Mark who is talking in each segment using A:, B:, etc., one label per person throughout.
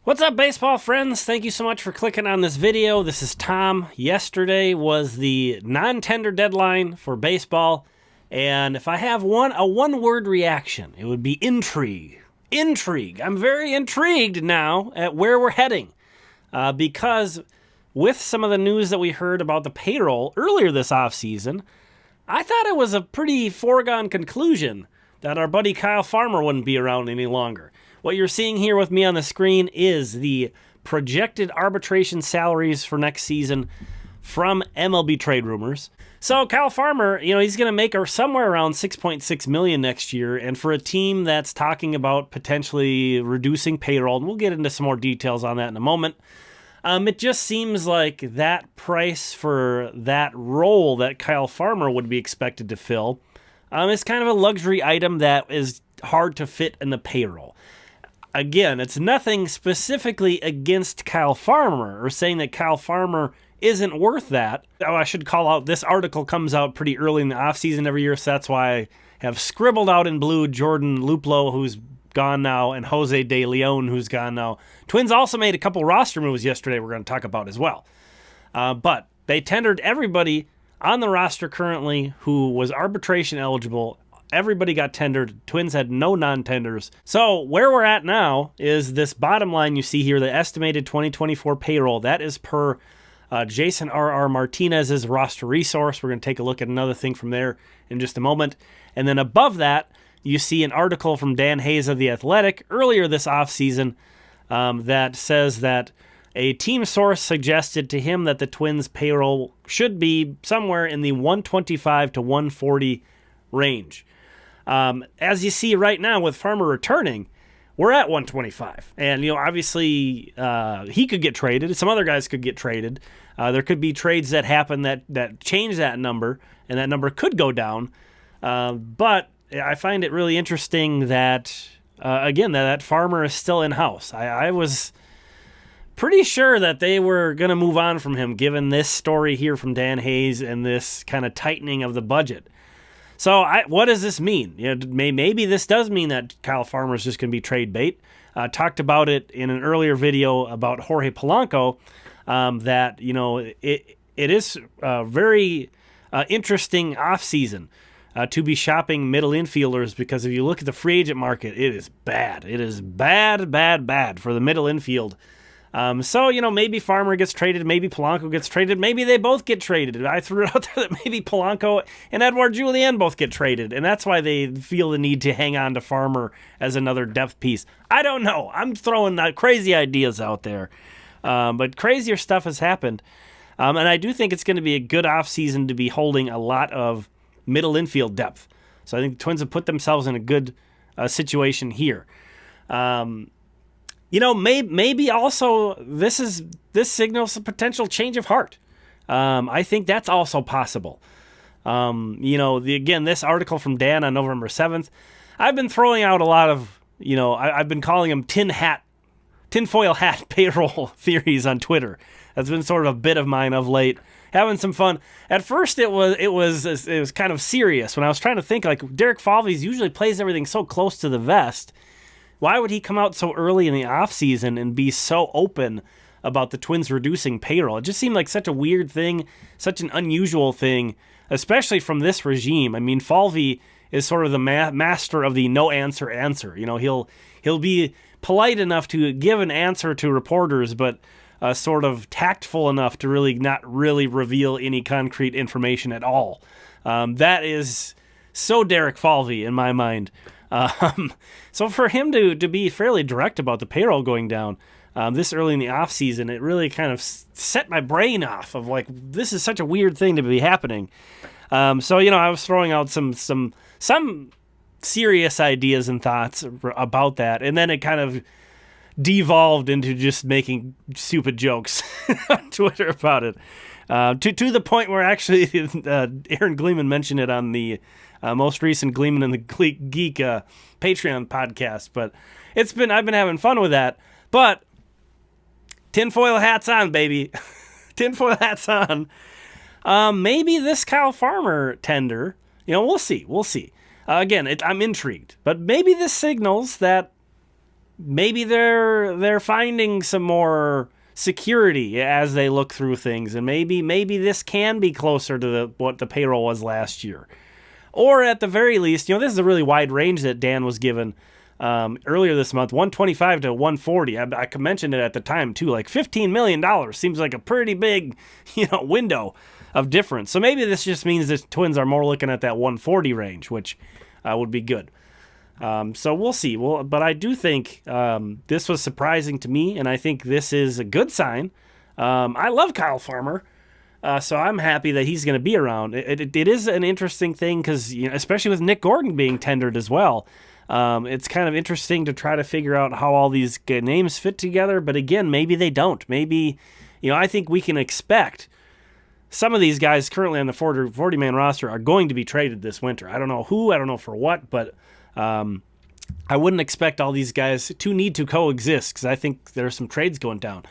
A: What's up, baseball friends? Thank you so much for clicking on this video. This is Tom. Yesterday was the non-tender deadline for baseball, and if I have a one-word reaction, it would be intrigue. Intrigue. I'm very intrigued now at where we're heading, because with some of the news that we heard about the payroll earlier this offseason, I thought it was a pretty foregone conclusion that our buddy Kyle Farmer wouldn't be around any longer. What you're seeing here with me on the screen is the projected arbitration salaries for next season from MLB Trade Rumors. So Kyle Farmer, he's going to make somewhere around $6.6 million next year, and for a team that's talking about potentially reducing payroll, and we'll get into some more details on that in a moment, it just seems like that price for that role that Kyle Farmer would be expected to fill is kind of a luxury item that is hard to fit in the payroll. Again, it's nothing specifically against Kyle Farmer or saying that Kyle Farmer isn't worth that. Oh, I should call out, this article comes out pretty early in the offseason every year, so that's why I have scribbled out in blue Jordan Luplow, who's gone now, and Jose De Leon, who's gone now. Twins also made a couple roster moves yesterday we're going to talk about as well. But they tendered everybody on the roster currently who was arbitration eligible. Everybody got tendered. Twins had no non-tenders. So where we're at now is this bottom line you see here, the estimated 2024 payroll. That is per Jason R.R. Martinez's roster resource. We're going to take a look at another thing from there in just a moment. And then above that, you see an article from Dan Hayes of The Athletic earlier this offseason that says that a team source suggested to him that the Twins' payroll should be somewhere in the 125 to 140 range. As you see right now with Farmer returning, we're at 125. And, obviously he could get traded. Some other guys could get traded. There could be trades that happen that change that number, and that number could go down. But I find it really interesting that, again, that Farmer is still in-house. I was pretty sure that they were going to move on from him, given this story here from Dan Hayes and this kind of tightening of the budget. So what does this mean? Maybe this does mean that Kyle Farmer is just going to be trade bait. Talked about it in an earlier video about Jorge Polanco, that it is a very interesting offseason to be shopping middle infielders, because if you look at the free agent market, it is bad. It is bad for the middle infield. So, maybe Farmer gets traded, maybe Polanco gets traded, maybe they both get traded. I threw it out there that maybe Polanco and Edouard Julien both get traded, and that's why they feel the need to hang on to Farmer as another depth piece. I don't know. I'm throwing crazy ideas out there, but crazier stuff has happened, and I do think it's going to be a good offseason to be holding a lot of middle infield depth. So I think the Twins have put themselves in a good situation here. Maybe also this signals a potential change of heart. I think that's also possible. Again, this article from Dan on November 7th, I've been throwing out a lot of, I've been calling them tinfoil hat payroll theories on Twitter. That's been sort of a bit of mine of late. Having some fun. At first, it was kind of serious when I was trying to think, like, Derek Falvey's usually plays everything so close to the vest. Why would he come out so early in the offseason and be so open about the Twins reducing payroll? It just seemed like such a weird thing, such an unusual thing, especially from this regime. I mean, Falvey is sort of the master of the no answer. He'll be polite enough to give an answer to reporters, but sort of tactful enough to really not really reveal any concrete information at all. That is so Derek Falvey in my mind. So for him to be fairly direct about the payroll going down this early in the offseason, it really kind of set my brain off of, like, this is such a weird thing to be happening. So I was throwing out some serious ideas and thoughts about that, and then it kind of devolved into just making stupid jokes on Twitter about it, to the point where actually Aaron Gleeman mentioned it on the most recent Gleeman and the Geek Patreon podcast. But I've been having fun with that. But tinfoil hats on, baby. Tinfoil hats on. Maybe this Kyle Farmer tender, we'll see. Again, I'm intrigued. But maybe this signals that maybe they're finding some more security as they look through things, and maybe this can be closer to what the payroll was last year. Or at the very least, this is a really wide range that Dan was given earlier this month, 125 to 140. I mentioned it at the time too, like $15 million seems like a pretty big, window of difference. So maybe this just means the Twins are more looking at that 140 range, which would be good. So we'll see. But I do think this was surprising to me, and I think this is a good sign. I love Kyle Farmer. So I'm happy that he's going to be around. It is an interesting thing because, especially with Nick Gordon being tendered as well, it's kind of interesting to try to figure out how all these names fit together. But again, maybe they don't. Maybe, I think we can expect some of these guys currently on the 40-man roster are going to be traded this winter. I don't know who, I don't know for what, but I wouldn't expect all these guys to need to coexist because I think there's some trades going down.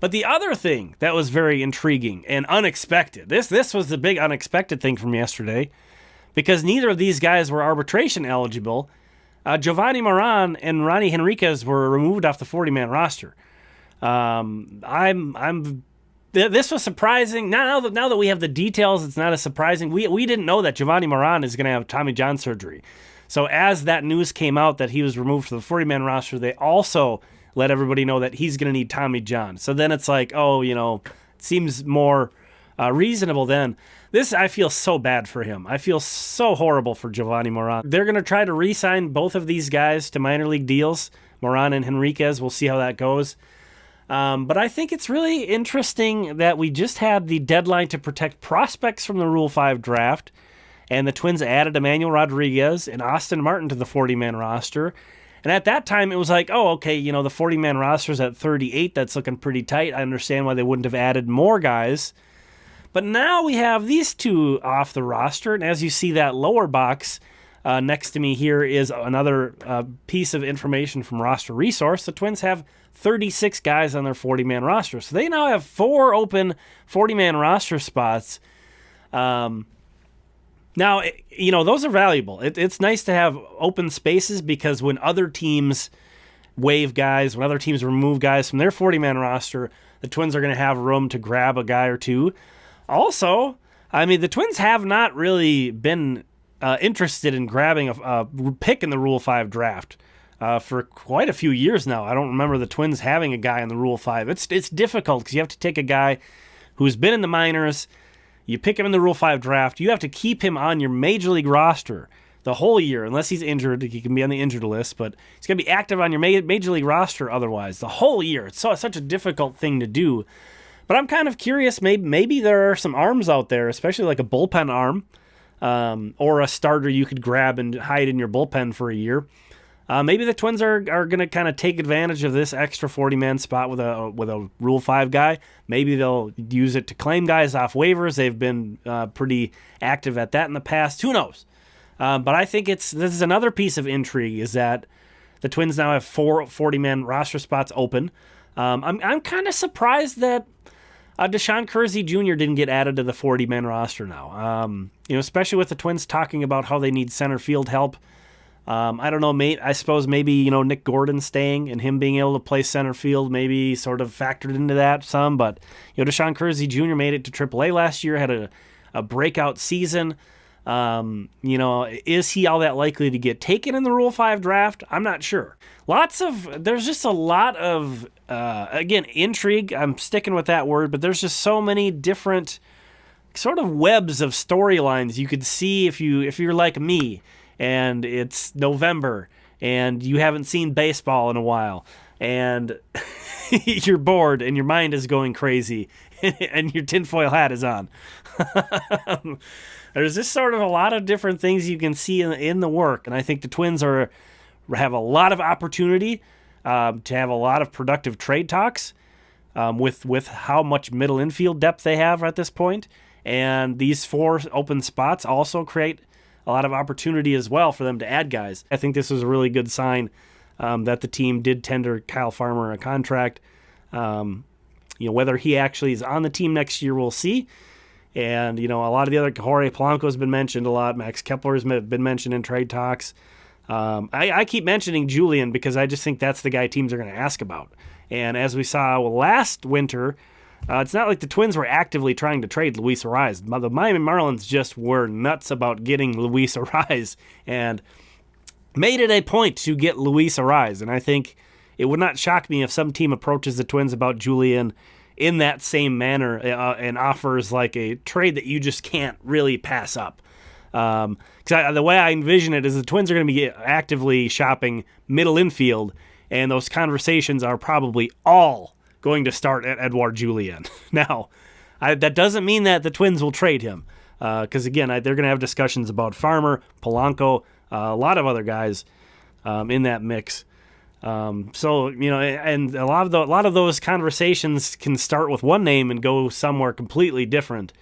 A: But the other thing that was very intriguing and unexpected, this was the big unexpected thing from yesterday, because neither of these guys were arbitration eligible. Jovani Moran and Ronny Henriquez were removed off the 40-man roster. This was surprising. Now that we have the details, it's not as surprising. We didn't know that Jovani Moran is going to have Tommy John surgery. So as that news came out that he was removed from the 40-man roster, they also let everybody know that he's going to need Tommy John. So then it's like, it seems more reasonable then. This, I feel so bad for him. I feel so horrible for Jovani Moran. They're going to try to re-sign both of these guys to minor league deals, Moran and Henriquez. We'll see how that goes. But I think it's really interesting that we just had the deadline to protect prospects from the Rule 5 draft, and the Twins added Emmanuel Rodriguez and Austin Martin to the 40-man roster. And at that time, it was like, oh, okay, the 40-man roster's at 38. That's looking pretty tight. I understand why they wouldn't have added more guys. But now we have these two off the roster. And as you see that lower box next to me here is another piece of information from Roster Resource. The Twins have 36 guys on their 40-man roster. So they now have 4 open 40-man roster spots. Now, those are valuable. It's nice to have open spaces because when other teams waive guys, when other teams remove guys from their 40-man roster, the Twins are going to have room to grab a guy or two. Also, the Twins have not really been interested in grabbing a pick in the Rule 5 draft for quite a few years now. I don't remember the Twins having a guy in the Rule 5. It's difficult because you have to take a guy who's been in the minors. You pick him in the Rule 5 draft. You have to keep him on your Major League roster the whole year. Unless he's injured, he can be on the injured list, but he's going to be active on your Major League roster otherwise the whole year. It's such a difficult thing to do. But I'm kind of curious, maybe there are some arms out there, especially like a bullpen arm or a starter you could grab and hide in your bullpen for a year. Maybe the Twins are going to kind of take advantage of this extra 40-man spot with a Rule 5 guy. Maybe they'll use it to claim guys off waivers. They've been pretty active at that in the past. Who knows? But I think this is another piece of intrigue is that the Twins now have 4 40-man roster spots open. I'm kind of surprised that Deshaun Kersey Jr. didn't get added to the 40-man roster now. Especially with the Twins talking about how they need center field help. I don't know, mate. I suppose maybe, Nick Gordon staying and him being able to play center field maybe sort of factored into that some. But, Deshaun Kersey Jr. made it to AAA last year, had a breakout season. Is he all that likely to get taken in the Rule 5 draft? I'm not sure. There's just a lot of, again, intrigue. I'm sticking with that word, but there's just so many different sort of webs of storylines you could see if you're like me. And it's November, and you haven't seen baseball in a while, and you're bored, and your mind is going crazy, and your tinfoil hat is on. There's just sort of a lot of different things you can see in the work, and I think the Twins have a lot of opportunity to have a lot of productive trade talks with how much middle infield depth they have at this point, and these 4 open spots also create a lot of opportunity as well for them to add guys. I think this was a really good sign that the team did tender Kyle Farmer a contract. Whether he actually is on the team next year, we'll see. And, a lot of the other, Jorge Polanco has been mentioned a lot. Max Kepler has been mentioned in trade talks. I keep mentioning Julian because I just think that's the guy teams are going to ask about. And as we saw last winter, it's not like the Twins were actively trying to trade Luis Arraez. The Miami Marlins just were nuts about getting Luis Arraez and made it a point to get Luis Arraez. And I think it would not shock me if some team approaches the Twins about Julian in that same manner and offers like a trade that you just can't really pass up. Because the way I envision it is the Twins are going to be actively shopping middle infield, and those conversations are probably all going to start at Edouard Julien. Now, that doesn't mean that the Twins will trade him, because again, they're going to have discussions about Farmer, Polanco, a lot of other guys in that mix. So and a lot of those conversations can start with one name and go somewhere completely different.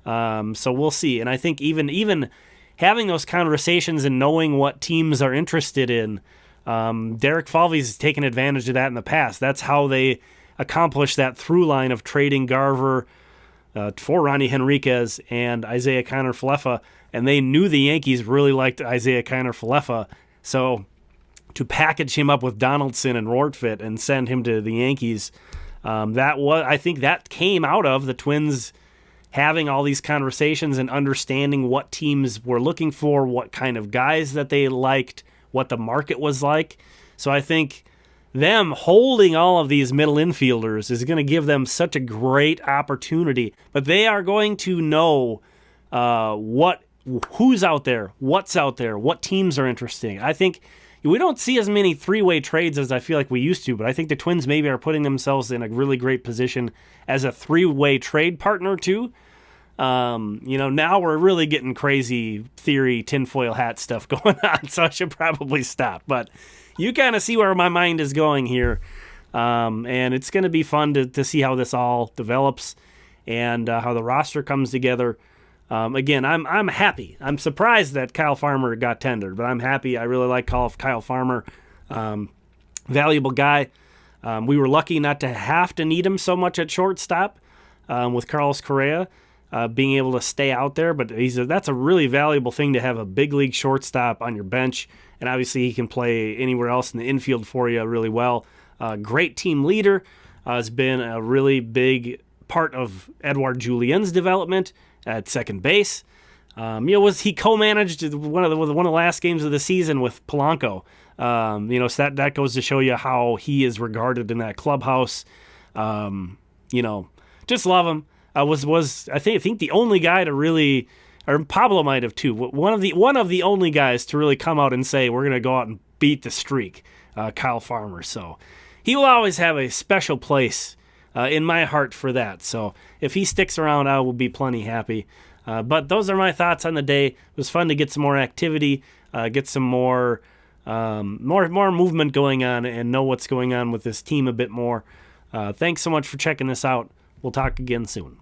A: So we'll see. And I think even having those conversations and knowing what teams are interested in, Derek Falvey's taken advantage of that in the past. That's how they accomplished that through line of trading Garver for Ronny Henriquez and Isaiah Kiner-Falefa, and they knew the Yankees really liked Isaiah Kiner-Falefa. So to package him up with Donaldson and Rortvedt and send him to the Yankees, I think that came out of the Twins having all these conversations and understanding what teams were looking for, what kind of guys that they liked, what the market was like. So I think them holding all of these middle infielders is going to give them such a great opportunity. But they are going to know who's out there, what's out there, what teams are interesting. I think we don't see as many three-way trades as I feel like we used to, but I think the Twins maybe are putting themselves in a really great position as a three-way trade partner too. Now we're really getting crazy theory, tinfoil hat stuff going on, so I should probably stop. But you kind of see where my mind is going here, and it's going to be fun to see how this all develops and how the roster comes together. Again, I'm happy. I'm surprised that Kyle Farmer got tendered, but I'm happy. I really like Kyle Farmer. Valuable guy. We were lucky not to have to need him so much at shortstop with Carlos Correa being able to stay out there, but that's a really valuable thing to have a big league shortstop on your bench, and obviously he can play anywhere else in the infield for you really well. Great team leader. Has been a really big part of Edouard Julien's development at second base. He co-managed one of the last games of the season with Polanco. So that goes to show you how he is regarded in that clubhouse. Just love him. I think the only guy to really, or Pablo might have too. One of the only guys to really come out and say we're going to go out and beat the streak. Kyle Farmer. So he will always have a special place in my heart for that. So if he sticks around, I will be plenty happy. But those are my thoughts on the day. It was fun to get some more activity, get some more movement going on, and know what's going on with this team a bit more. Thanks so much for checking this out. We'll talk again soon.